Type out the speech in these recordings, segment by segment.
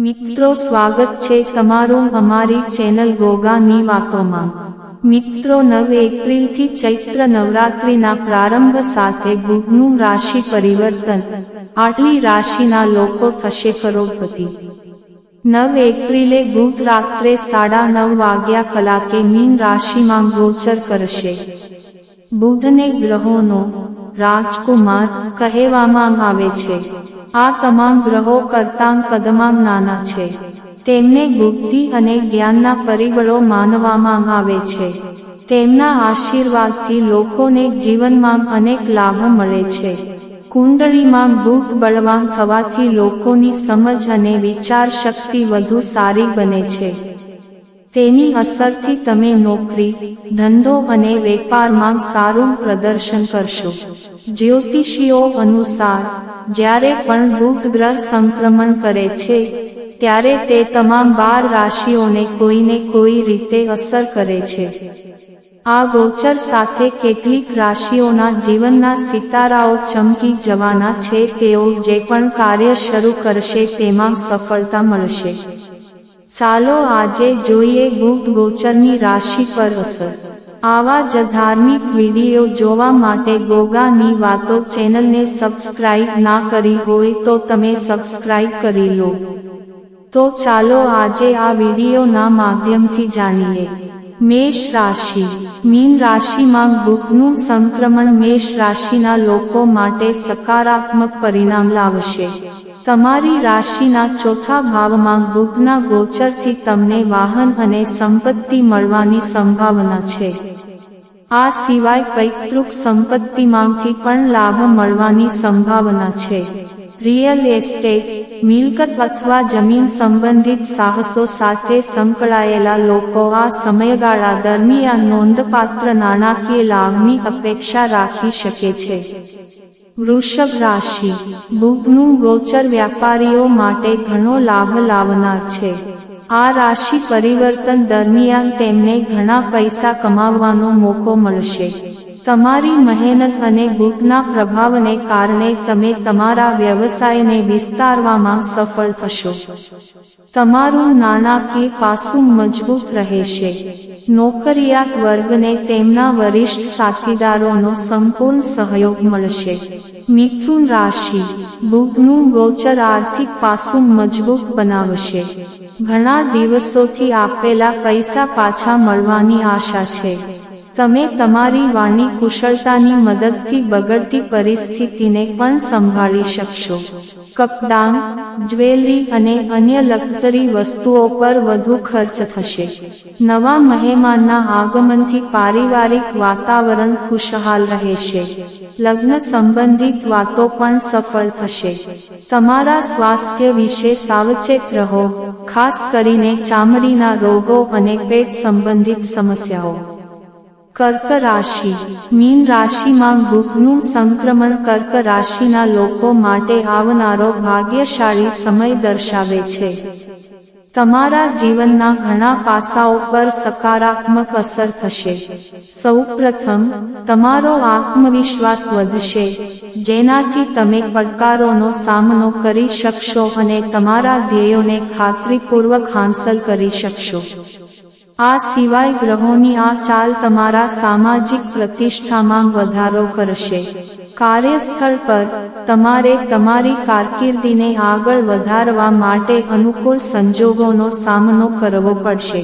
મિત્રો સ્વાગત છે તમારું અમારી ચેનલ ગોગાની વાતોમાં। મિત્રો 9 એપ્રિલથી ચૈત્ર નવરાત્રિના પ્રારંભ સાથે બુધનું રાશિ પરિવર્તન। આટલી રાશિના લોકો થશે કરોડપતિ। 9 એપ્રિલે બુધ રાત્રે 9:30 વાગ્યા મીન રાશિમાં ગોચર કરશે। બુધને ગ્રહોનો રાજકુમાર કહેવામાં આવે છે। આ તમામ ગ્રહો કરતાં કદમાં નાના છે। તેમને બુદ્ધિ અને જ્ઞાનના પરિબળો માનવામાં આવે છે। તેમના આશીર્વાદથી લોકોને જીવનમાં અનેક લાભ મળે છે। કુંડળીમાં બુધ બળવાન થવાથી લોકોની સમજ અને વિચાર શક્તિ વધુ સારી બને છે। તેની અસરથી તમે નોકરી, ધંધો અને વેપારમાં સારું પ્રદર્શન કરશો। જ્યોતિષીઓ અનુસાર જ્યારે પણ બુધ ગ્રહ સંક્રમણ કરે છે ત્યારે તે તમામ 12 રાશિઓને કોઈને કોઈ રીતે અસર કરે છે। આ ગોચર સાથે કેટલીક રાશિઓના જીવનના સિતારાઓ ચમકી જવાના છે। તેઓ જે પણ કાર્ય શરૂ કરશે તેમાં સફળતા મળશે। ચાલો આજે જોઈએ બુધ ગોચરની રાશિ પર અસર। આવા જ ધાર્મિક વિડીયો જોવા માટે ગોગાની વાતો ચેનલને સબસ્ક્રાઇબ ના કરી હોય તો તમે સબસ્ક્રાઇબ કરી લો। તો ચાલો આજે આ વિડીયોના માધ્યમથી જાણીએ। મેષ રાશિ। મીન રાશિમાં બુધનું સંક્રમણ મેષ રાશિના લોકો માટે સકારાત્મક પરિણામ લાવશે। તમારી રાશિના ચોથા ભાવમાં બુધના ગોચરથી તમને વાહન અને સંપત્તિ મળવાની સંભાવના છે। આ સિવાય પૈતૃક સંપત્તિમાંથી પણ લાભ મળવાની સંભાવના છે। રિયલ એસ્ટેટ, મિલકત અથવા જમીન સંબંધિત સાહસો સાથે સંકળાયેલા લોકો આ સમયગાળા દરમિયાન નોંધપાત્ર નાણાકીય લાભની અપેક્ષા રાખી શકે છે। વૃષભ રાશિ। બુધનું ગોચર વ્યાપારીઓ માટે ઘણો લાભ લાવનાર છે। આ રાશિ પરિવર્તન દરમિયાન તેમને ઘણા પૈસા કમાવવાનો મોકો મળશે। તમારી મહેનત અને બુધના પ્રભાવને કારણે તમે તમારા વ્યવસાયને વિસ્તારવામાં સફળ થશો। તમારું નાણાકીય પાસું મજબૂત રહેશે। નોકરિયાત વર્ગને તેમના વરિષ્ઠ સાથીદારોનો સંપૂર્ણ સહયોગ મળશે। મિથુન રાશિ। બુધનું ગોચર આર્થિક પાસું મજબૂત બનાવશે। ઘણા દિવસોથી આપેલા પૈસા પાછા મળવાની આશા છે। તમે તમારી વાણી કુશળતાની મદદથી બગડતી પરિસ્થિતિને પણ સંભાળી શકશો। કપડાં, જ્વેલરી અને અન્ય લક્ઝરી વસ્તુઓ પર વધુ ખર્ચ થશે। નવા મહેમાનના આગમનથી પારિવારિક વાતાવરણ ખુશહાલ રહેશે। લગ્ન સંબંધિત વાતો પણ સફળ થશે। તમારા સ્વાસ્થ્ય વિશે સાવચેત રહો, ખાસ કરીને ચામડીના રોગો અને પેટ સંબંધિત સમસ્યાઓ। કર્ક રાશિ। મીન રાશિમાં બુધનું સંક્રમણ કર્ક રાશિના લોકો માટે આવનારો ભાગ્યશાળી સમય દર્શાવે છે। તમારા જીવનના ઘણા પાસાઓ પર સકારાત્મક અસર થશે। સૌપ્રથમ, તમારો આત્મવિશ્વાસ વધશે, જેનાથી તમે પડકારોનો સામનો કરી શકશો અને તમારા ધ્યેયોને ખાતરીપૂર્વક હાંસલ કરી શકશો। આ સિવાય ગ્રહોની આ ચાલ તમારા સામાજિક પ્રતિષ્ઠામાં વધારો કરશે। કાર્યસ્થળ પર તમારે તમારી કારકિર્દીને આગળ વધારવા માટે અનુકૂળ સંજોગોનો સામનો કરવો પડશે।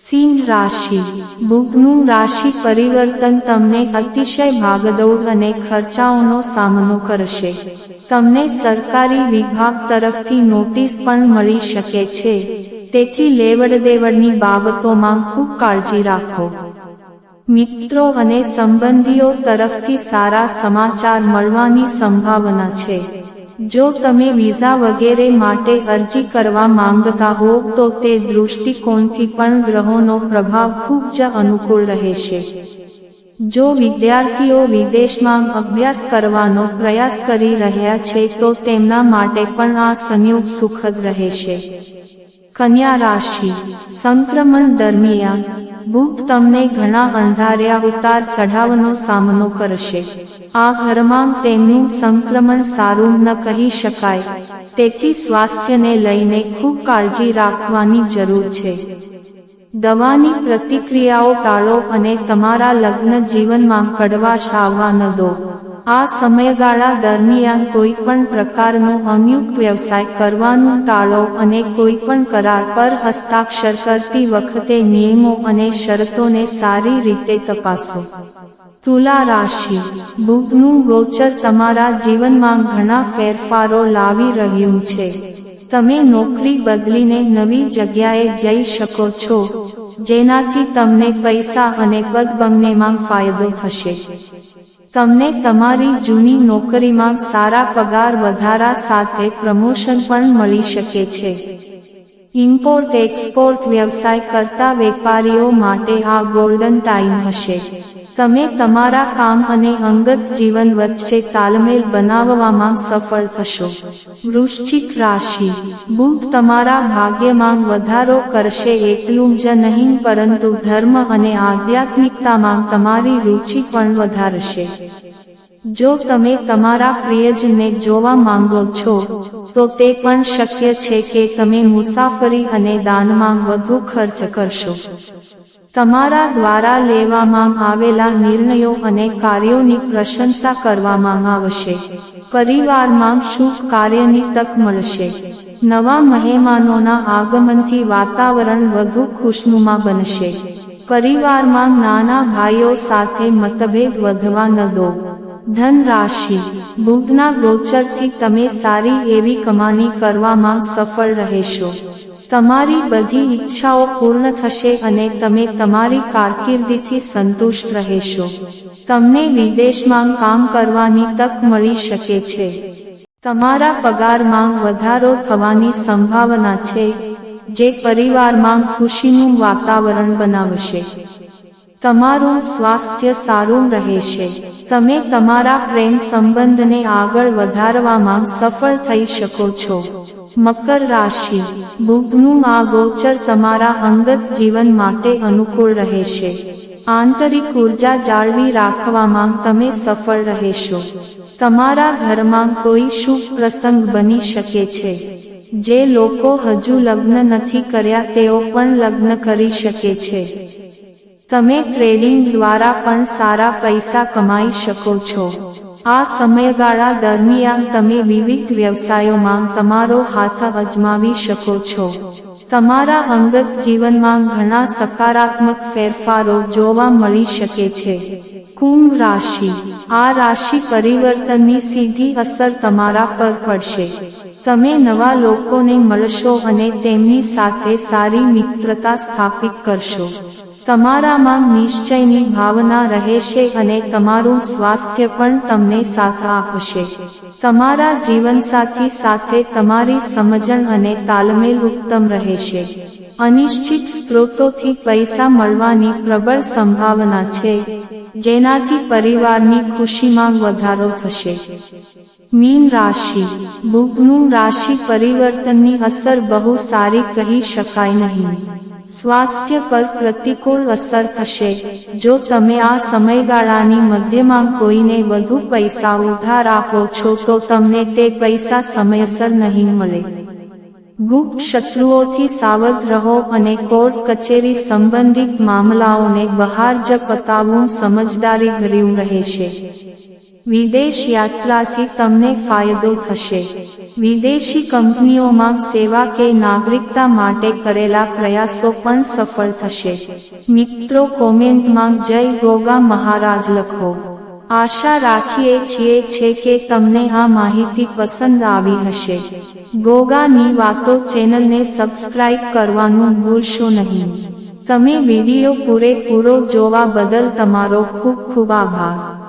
સિંહ રાશિ। બુધનું રાશિ પરિવર્તન તમને અતિશય ભાગદોડ અને ખર્ચાઓનો સામનો કરશે। તમને સરકારી વિભાગ તરફથી નોટિસ પણ મળી શકે છે, તેથી લેવડદેવડની બાબતોમાં ખૂબ કાળજી રાખો। મિત્રો અને સંબંધીઓ તરફથી સારા સમાચાર મળવાની સંભાવના છે। જો તમે વિઝા વગેરે માટે અરજી કરવા માંગતા હો તો તે દૃષ્ટિકોણથી પણ ગ્રહોનો પ્રભાવ ખૂબ જ અનુકૂળ રહેશે। જો વિદ્યાર્થીઓ વિદેશમાં અભ્યાસ કરવાનો પ્રયાસ કરી રહ્યા છે તો તેમના માટે પણ આ સંયોગ સુખદ રહેશે। કન્યા રાશિ। સંક્રમણ દરમિયાન બુધ તમને ઘણા અંધાર્યા ઉતાર ચઢાવનો સામનો કરશે। આ ઘરમાં તેમનું સંક્રમણ સારું ન કહી શકાય, તેથી સ્વાસ્થ્યને લઈને ખૂબ કાળજી રાખવાની જરૂર છે. દવાની પ્રતિક્રિયાઓ ટાળો અને તમારા લગ્ન જીવનમાં કડવાશ આવવા ન દો. આ સમયગાળા દરમિયાન કોઈ પણ પ્રકારનો અન્યુક્ત વ્યવસાય કરવાનું ટાળો અને કોઈ પણ કરાર પર હસ્તાક્ષર કરતી વખતે નિયમો અને શરતોને સારી રીતે તપાસો. તુલા રાશિ. બુધનું ગોચર તમારા જીવનમાં ઘણા ફેરફારો લાવી રહ્યું છે. તમે નોકરી બદલીને નવી જગ્યાએ જઈ શકો છો, જેનાથી તમને પૈસા અને પદ બંનેમાં ફાયદો થશે. તમને તમારી જૂની નોકરીમાં સારા પગાર વધારા સાથે પ્રમોશન પણ મળી શકે છે. ઇમ્પોર્ટ એક્સપોર્ટ વ્યવસાય કરતા વેપારીઓ માટે આ ગોલ્ડન ટાઈમ હશે. તમે તમારા કામ અને અંગત જીવન વચ્ચે તાલમેલ બનાવવામાં સફળ થશો. વૃશ્ચિક રાશિ. બુધ તમારા ભાગ્યમાં વધારો કરશે. એટલું જ નહીં પરંતુ ધર્મ અને આધ્યાત્મિકતામાં તમારી રુચિ પણ વધારશે. જો તમે તમારા પ્રિયજનને જોવા માંગો છો, તો તે પણ શક્ય છે કે તમે મુસાફરી અને દાનમાં વધુ ખર્ચ કરશો. તમારા દ્વારા લેવામાં આવેલા નિર્ણયો અને કાર્યોની પ્રશંસા કરવામાં આવશે. પરિવારમાં શુભ કાર્યની તક મળશે. નવા મહેમાનોના આગમનથી વાતાવરણ વધુ ખુશનુમા બનશે. પરિવારમાં નાના ભાઈઓ સાથે મતભેદ વધવા ન દો. ધન રાશિ. બુધના ગોચરથી તમે સારી એવી કમાણી કરવામાં સફળ રહેશો. તમારી બધી ઈચ્છાઓ પૂર્ણ થશે અને તમે તમારી કારકિર્દીથી સંતુષ્ટ રહેશો. તમને વિદેશમાં કામ કરવાની તક મળી શકે છે. તમારા પગારમાં વધારો થવાની સંભાવના છે, જે પરિવારમાં ખુશીનું વાતાવરણ બનાવશે. તમારું સ્વાસ્થ્ય સારું રહેશે. તમે તમારા પ્રેમ સંબંધને આગળ વધારવામાં સફળ થઈ શકો છો. મકર રાશિ. બુધનું આ ગોચર તમારા અંગત જીવન માટે અનુકૂળ રહેશે. આંતરિક ઉર્જા જાળવી રાખવામાં તમે સફળ રહેશો. તમારા ઘરમાં કોઈ શુભ પ્રસંગ બની શકે છે. જે લોકો હજુ લગ્ન નથી કર્યા તેઓ પણ લગ્ન કરી શકે છે. તમે ટ્રેડિંગ દ્વારા પણ સારા પૈસા કમાઈ શકો છો. આ સમયગાળા દરમિયાન તમે વિવિધ વ્યવસાયોમાં તમારો હાથ અજમાવી શકો છો. તમારા અંગત જીવનમાં ઘણા સકારાત્મક ફેરફારો જોવા મળી શકે છે. કુંભ રાશિ. આ રાશિ પરિવર્તનની સીધી અસર તમારા પર પડશે. તમે નવા લોકોને મળશો અને તેમની સાથે સારી મિત્રતા સ્થાપિત કરશો. તમારામાં નિશ્ચયની ભાવના રહેશે અને તમારું સ્વાસ્થ્ય પણ તમને સાથ આપશે. તમારા જીવનસાથી સાથે તમારી સમજણ અને તાલમેલ ઉત્તમ રહેશે. અનિશ્ચિત સ્ત્રોતોથી પૈસા મળવાની પ્રબળ સંભાવના છે, જેનાથી પરિવારની ખુશીમાં વધારો થશે. મીન રાશિ. બુધનું રાશિ પરિવર્તનની અસર બહુ સારી કહી શકાય નહીં. સ્વાસ્થ્ય પર પ્રતિકૂળ અસર થશે. જો તમે આ સમયગાળાની મધ્યમાં કોઈને વધુ પૈસા ઉધાર આપો છો તો તમને તે પૈસા સમયસર નહીં મળે. ગુપ્ત શત્રુઓથી સાવધ રહો અને કોર્ટ કચેરી સંબંધિત મામલાઓને બહાર જ પતાવવું સમજદારી ભર્યું રહેશે. વિદેશ યાત્રાથી તમને ફાયદો થશે. વિદેશી કંપનીઓમાં સેવા કે નાગરિકતા માટે કરેલા પ્રયાસો પણ સફળ થશે. મિત્રો, કોમેન્ટમાં જય ગોગા મહારાજ લખો. આશા રાખીએ છીએ કે તમને આ માહિતી પસંદ આવી હશે. ગોગાની વાતો ચેનલને સબસ્ક્રાઇબ કરવાનું ભૂલશો નહીં. તમે વિડીયો પૂરેપૂરો જોવા બદલ તમારો ખૂબ ખૂબ આભાર.